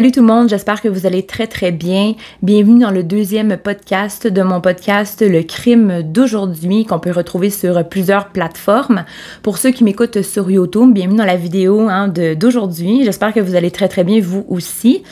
Salut tout le monde, j'espère que vous allez très bien. Bienvenue dans le deuxième podcast de mon podcast Le crime d'aujourd'hui qu'on peut retrouver sur plusieurs plateformes. Pour ceux qui m'écoutent sur YouTube, bienvenue dans la vidéo d'aujourd'hui. J'espère que vous allez très bien vous aussi.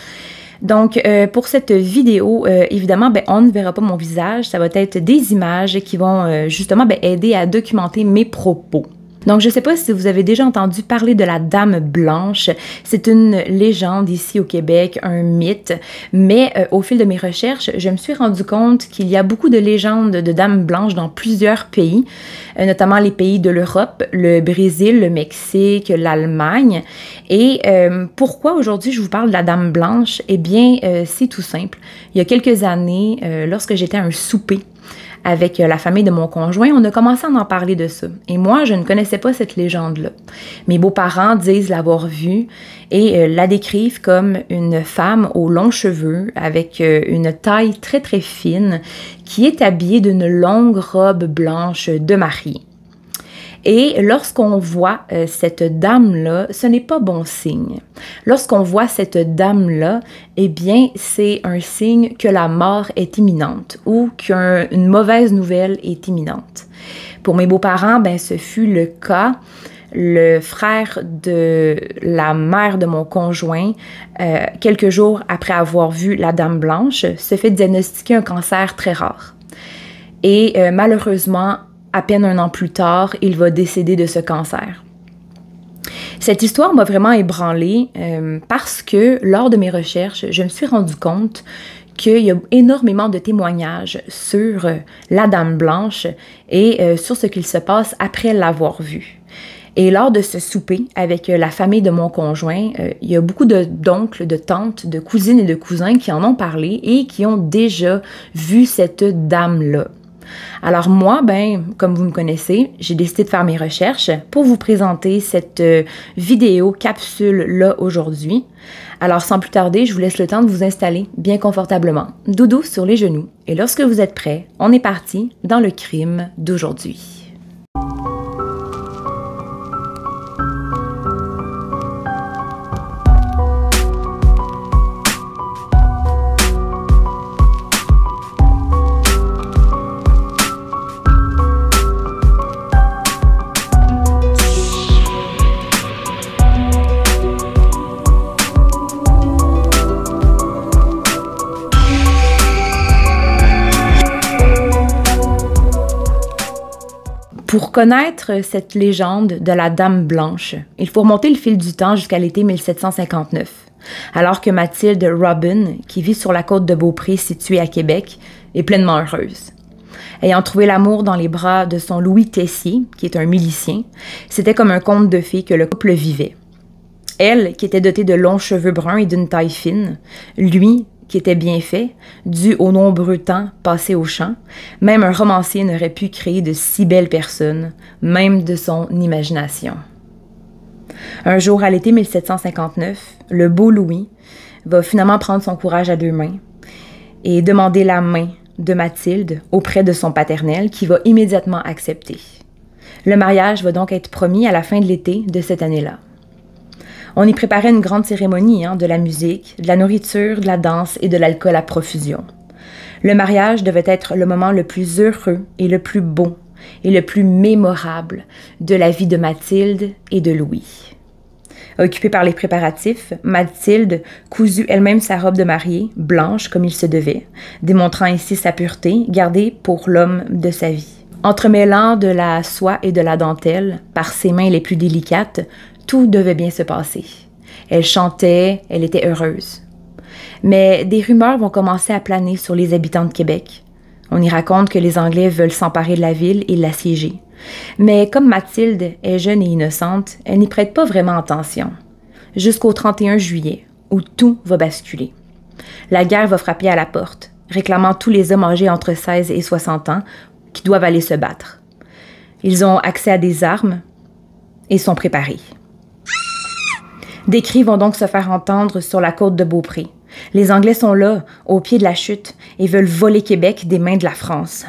Donc, pour cette vidéo, évidemment, on ne verra pas mon visage. Ça va être des images qui vont justement aider à documenter mes propos. Donc, je ne sais pas si vous avez déjà entendu parler de la Dame Blanche. C'est une légende ici au Québec, un mythe. Mais au fil de mes recherches, je me suis rendu compte qu'il y a beaucoup de légendes de Dames Blanches dans plusieurs pays, notamment les pays de l'Europe, le Brésil, le Mexique, l'Allemagne. Et pourquoi aujourd'hui je vous parle de la Dame Blanche? Eh bien, c'est tout simple. Il y a quelques années, lorsque j'étais à un souper avec la famille de mon conjoint, on a commencé à en parler de ça. Et moi, je ne connaissais pas cette légende-là. Mes beaux-parents disent l'avoir vue et la décrivent comme une femme aux longs cheveux avec une taille très fine qui est habillée d'une longue robe blanche de mariée. Et lorsqu'on voit cette dame-là, ce n'est pas bon signe. Lorsqu'on voit cette dame-là, eh bien, c'est un signe que la mort est imminente ou qu'une mauvaise nouvelle est imminente. Pour mes beaux-parents, ce fut le cas. Le frère de la mère de mon conjoint, quelques jours après avoir vu la Dame Blanche, se fait diagnostiquer un cancer très rare. Et malheureusement, à peine un an plus tard, il va décéder de ce cancer. Cette histoire m'a vraiment ébranlée parce que lors de mes recherches, je me suis rendu compte qu'il y a énormément de témoignages sur la Dame Blanche et sur ce qu'il se passe après l'avoir vue. Et lors de ce souper avec la famille de mon conjoint, il y a beaucoup d'oncles, de tantes, de cousines et de cousins qui en ont parlé et qui ont déjà vu cette dame-là. Alors moi, comme vous me connaissez, j'ai décidé de faire mes recherches pour vous présenter cette vidéo capsule-là aujourd'hui. Alors sans plus tarder, je vous laisse le temps de vous installer bien confortablement, doudou sur les genoux. Et lorsque vous êtes prêts, on est parti dans le crime d'aujourd'hui. Pour connaître cette légende de la Dame Blanche, il faut remonter le fil du temps jusqu'à l'été 1759, alors que Mathilde Robin, qui vit sur la côte de Beaupré située à Québec, est pleinement heureuse. Ayant trouvé l'amour dans les bras de son Louis Tessier, qui est un milicien, c'était comme un conte de fées que le couple vivait. Elle, qui était dotée de longs cheveux bruns et d'une taille fine, lui, qui était bien fait, dû aux nombreux temps passés au champ, même un romancier n'aurait pu créer de si belles personnes, même de son imagination. Un jour, à l'été 1759, le beau Louis va finalement prendre son courage à deux mains et demander la main de Mathilde auprès de son paternel, qui va immédiatement accepter. Le mariage va donc être promis à la fin de l'été de cette année-là. On y préparait une grande cérémonie, de la musique, de la nourriture, de la danse et de l'alcool à profusion. Le mariage devait être le moment le plus heureux et le plus beau et le plus mémorable de la vie de Mathilde et de Louis. Occupée par les préparatifs, Mathilde cousu elle-même sa robe de mariée, blanche comme il se devait, démontrant ainsi sa pureté, gardée pour l'homme de sa vie. Entremêlant de la soie et de la dentelle, par ses mains les plus délicates, tout devait bien se passer. Elle chantait, elle était heureuse. Mais des rumeurs vont commencer à planer sur les habitants de Québec. On y raconte que les Anglais veulent s'emparer de la ville et l'assiéger. Mais comme Mathilde est jeune et innocente, elle n'y prête pas vraiment attention. Jusqu'au 31 juillet, où tout va basculer. La guerre va frapper à la porte, réclamant tous les hommes âgés entre 16 et 60 ans qui doivent aller se battre. Ils ont accès à des armes et sont préparés. Des cris vont donc se faire entendre sur la côte de Beaupré. Les Anglais sont là, au pied de la chute, et veulent voler Québec des mains de la France.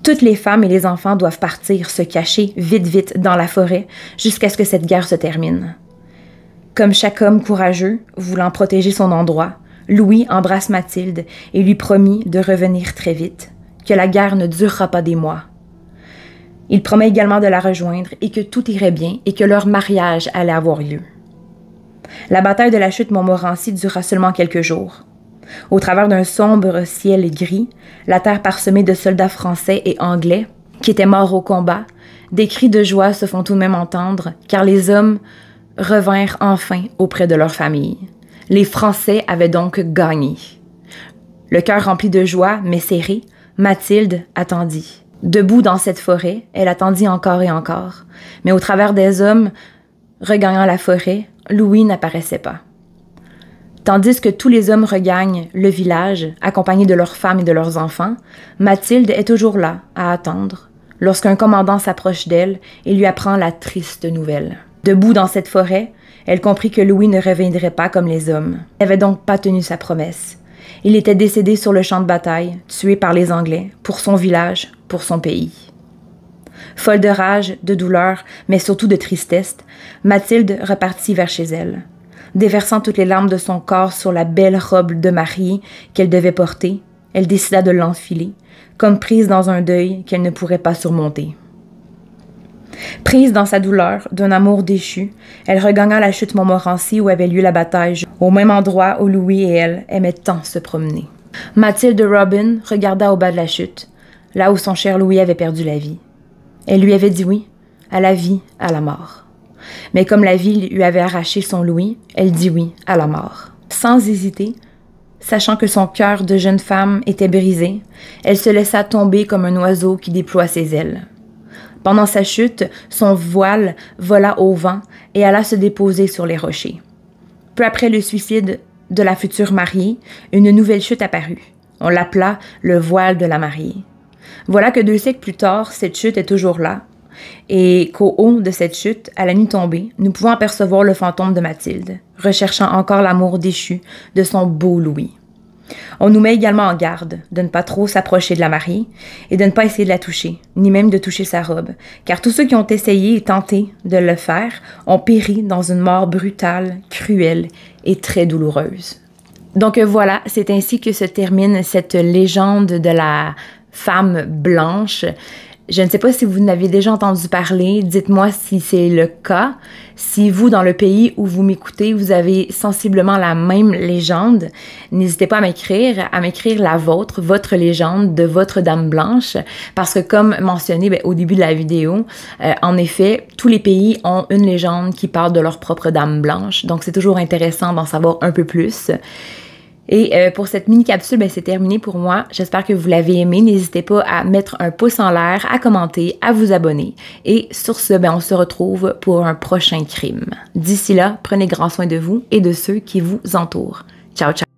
Toutes les femmes et les enfants doivent partir, se cacher vite dans la forêt, jusqu'à ce que cette guerre se termine. Comme chaque homme courageux, voulant protéger son endroit, Louis embrasse Mathilde et lui promit de revenir très vite, que la guerre ne durera pas des mois. Il promet également de la rejoindre et que tout irait bien et que leur mariage allait avoir lieu. La bataille de la chute Montmorency dura seulement quelques jours. Au travers d'un sombre ciel gris, la terre parsemée de soldats français et anglais qui étaient morts au combat, des cris de joie se font tout de même entendre car les hommes revinrent enfin auprès de leur famille. Les Français avaient donc gagné. Le cœur rempli de joie, mais serré, Mathilde attendit. Debout dans cette forêt, elle attendit encore et encore. Mais au travers des hommes, regagnant la forêt, Louis n'apparaissait pas. Tandis que tous les hommes regagnent le village, accompagnés de leurs femmes et de leurs enfants, Mathilde est toujours là, à attendre, lorsqu'un commandant s'approche d'elle et lui apprend la triste nouvelle. Debout dans cette forêt, elle comprit que Louis ne reviendrait pas comme les hommes. Elle n'avait donc pas tenu sa promesse. Il était décédé sur le champ de bataille, tué par les Anglais, pour son village, pour son pays. Folle de rage, de douleur, mais surtout de tristesse, Mathilde repartit vers chez elle. Déversant toutes les larmes de son corps sur la belle robe de mariée qu'elle devait porter, elle décida de l'enfiler, comme prise dans un deuil qu'elle ne pourrait pas surmonter. Prise dans sa douleur d'un amour déchu, elle regagna la chute Montmorency où avait lieu la bataille, au même endroit où Louis et elle aimaient tant se promener. Mathilde Robin regarda au bas de la chute, là où son cher Louis avait perdu la vie. Elle lui avait dit oui, à la vie, à la mort. Mais comme la vie lui avait arraché son Louis, elle dit oui à la mort. Sans hésiter, sachant que son cœur de jeune femme était brisé, elle se laissa tomber comme un oiseau qui déploie ses ailes. Pendant sa chute, son voile vola au vent et alla se déposer sur les rochers. Peu après le suicide de la future mariée, une nouvelle chute apparut. On l'appela le voile de la mariée. Voilà que 2 siècles plus tard, cette chute est toujours là, et qu'au haut de cette chute, à la nuit tombée, nous pouvons apercevoir le fantôme de Mathilde, recherchant encore l'amour déchu de son beau Louis. On nous met également en garde de ne pas trop s'approcher de la mariée et de ne pas essayer de la toucher, ni même de toucher sa robe, car tous ceux qui ont essayé et tenté de le faire ont péri dans une mort brutale, cruelle et très douloureuse. Donc voilà, c'est ainsi que se termine cette légende de la femme blanche. Je ne sais pas si vous n'avez déjà entendu parler, dites-moi si c'est le cas. Si vous, dans le pays où vous m'écoutez, vous avez sensiblement la même légende, n'hésitez pas à m'écrire la vôtre, votre légende de votre Dame Blanche, parce que comme mentionné au début de la vidéo, en effet, tous les pays ont une légende qui parle de leur propre Dame Blanche, donc c'est toujours intéressant d'en savoir un peu plus. Et pour cette mini-capsule, c'est terminé pour moi. J'espère que vous l'avez aimé. N'hésitez pas à mettre un pouce en l'air, à commenter, à vous abonner. Et sur ce, on se retrouve pour un prochain crime. D'ici là, prenez grand soin de vous et de ceux qui vous entourent. Ciao, ciao!